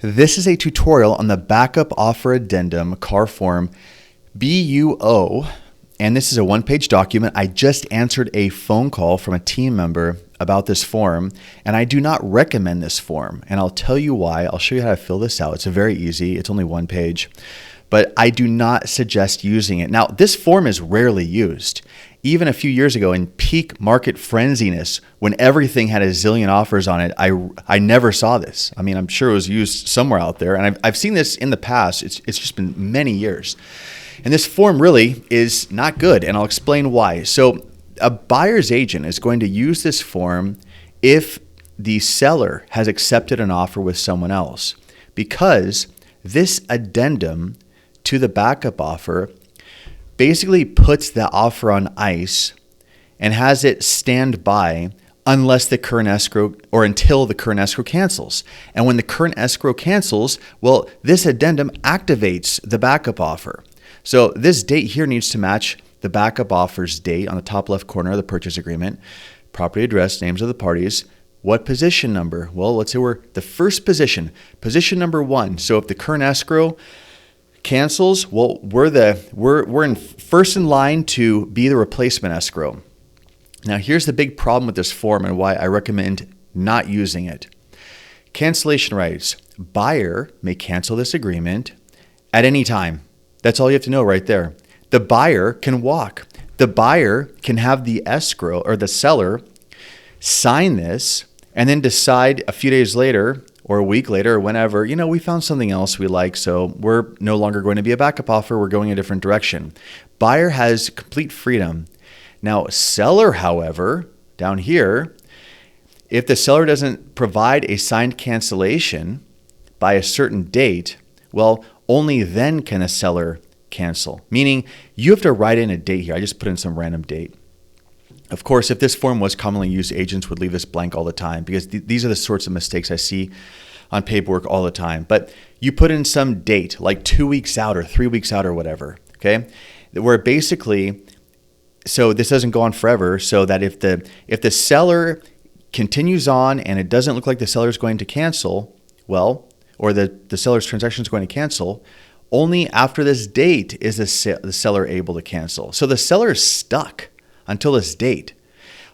This is a tutorial on the backup offer addendum car form BUO, and this is a one-page document. I just answered a phone call from a team member about this form, and I do not recommend this form, and I'll tell you why. I'll show you how to fill this out. It's very easy. It's only one page, but I do not suggest using it. Now, this form is rarely used. Even a few years ago in peak market frenziness, when everything had a zillion offers on it, I never saw this. I mean, I'm sure it was used somewhere out there, and I've seen this in the past. It's just been many years. And this form really is not good, and I'll explain why. So a buyer's agent is going to use this form if the seller has accepted an offer with someone else, because this addendum to the backup offer basically puts the offer on ice and has it stand by unless the current escrow or until the current escrow cancels. And when the current escrow cancels, well, this addendum activates the backup offer. So this date here needs to match the backup offer's date on the top left corner of the purchase agreement, property address, names of the parties. What position number? Well, let's say we're the first position number 1. So if the current escrow cancels, well, we're in first in line to be the replacement escrow. Now, here's the big problem with this form and why I recommend not using it. Cancellation rights. Buyer may cancel this agreement at any time. That's all you have to know right there. The buyer can walk. The buyer can have the escrow or the seller sign this and then decide a few days later or a week later or whenever, we found something else we like, so we're no longer going to be a backup offer. We're going a different direction. Buyer has complete freedom. Now, seller, however, down here, if the seller doesn't provide a signed cancellation by a certain date, well, only then can a seller cancel, meaning you have to write in a date here. I just put in some random date. Of course, if this form was commonly used, agents would leave this blank all the time because these are the sorts of mistakes I see on paperwork all the time. But you put in some date, like 2 weeks out or 3 weeks out or whatever, okay? Where basically, so this doesn't go on forever, so that if the seller continues on and it doesn't look like the seller is going to cancel, well, or the seller's transaction is going to cancel, only after this date is the seller able to cancel. So the seller is stuck until this date.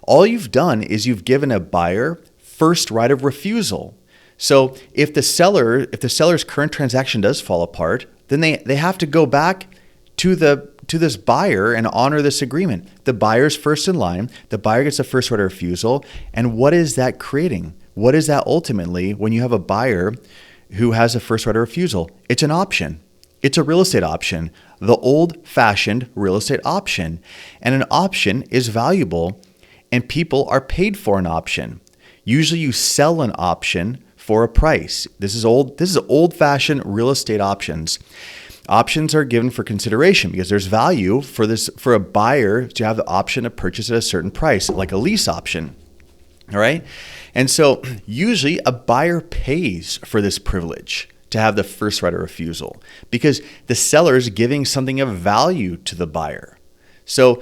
All you've done is you've given a buyer first right of refusal. So if the seller's current transaction does fall apart, then they have to go back to this buyer and honor this agreement. The buyer's first in line, the buyer gets a first right of refusal. And what is that creating? What is that ultimately when you have a buyer who has a first right of refusal? It's an option. It's a real estate option, the old-fashioned real estate option. And an option is valuable, and people are paid for an option. Usually you sell an option for a price. This is old-fashioned real estate options. Options are given for consideration because there's value for a buyer to have the option to purchase at a certain price, like a lease option. All right? And so usually a buyer pays for this privilege to have the first right of refusal because the seller is giving something of value to the buyer. So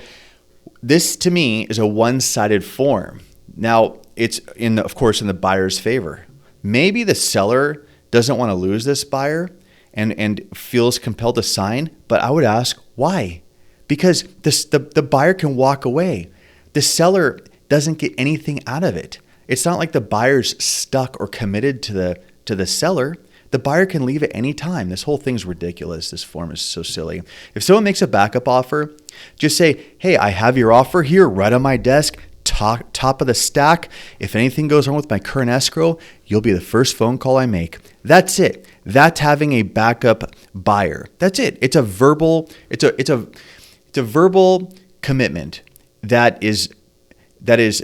this to me is a one-sided form. Now it's of course in the buyer's favor. Maybe the seller doesn't want to lose this buyer and feels compelled to sign, but I would ask why? Because the buyer can walk away. The seller doesn't get anything out of it. It's not like the buyer's stuck or committed to the seller. The buyer can leave at any time. This whole thing's ridiculous. This form is so silly. If someone makes a backup offer, just say, hey, I have your offer here right on my desk, top of the stack. If anything goes wrong with my current escrow, you'll be the first phone call I make. That's it. That's having a backup buyer. That's it. It's a verbal commitment that is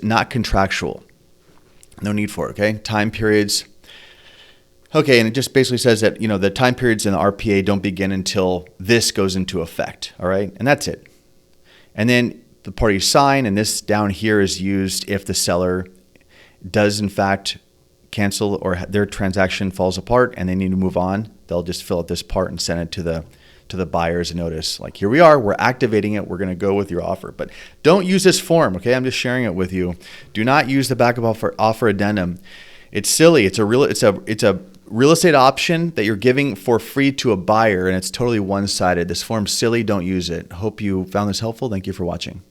not contractual. No need for it, okay? Time periods. Okay, and it just basically says that, the time periods in the RPA don't begin until this goes into effect, all right? And that's it. And then the parties sign, and this down here is used if the seller does in fact cancel or their transaction falls apart and they need to move on. They'll just fill out this part and send it to the buyers a notice. Like, here we are, we're activating it, we're going to go with your offer. But don't use this form, okay? I'm just sharing it with you. Do not use the backup offer addendum. It's silly. It's a real estate option that you're giving for free to a buyer, and it's totally one-sided. This form's silly. Don't use it. Hope you found this helpful. Thank you for watching.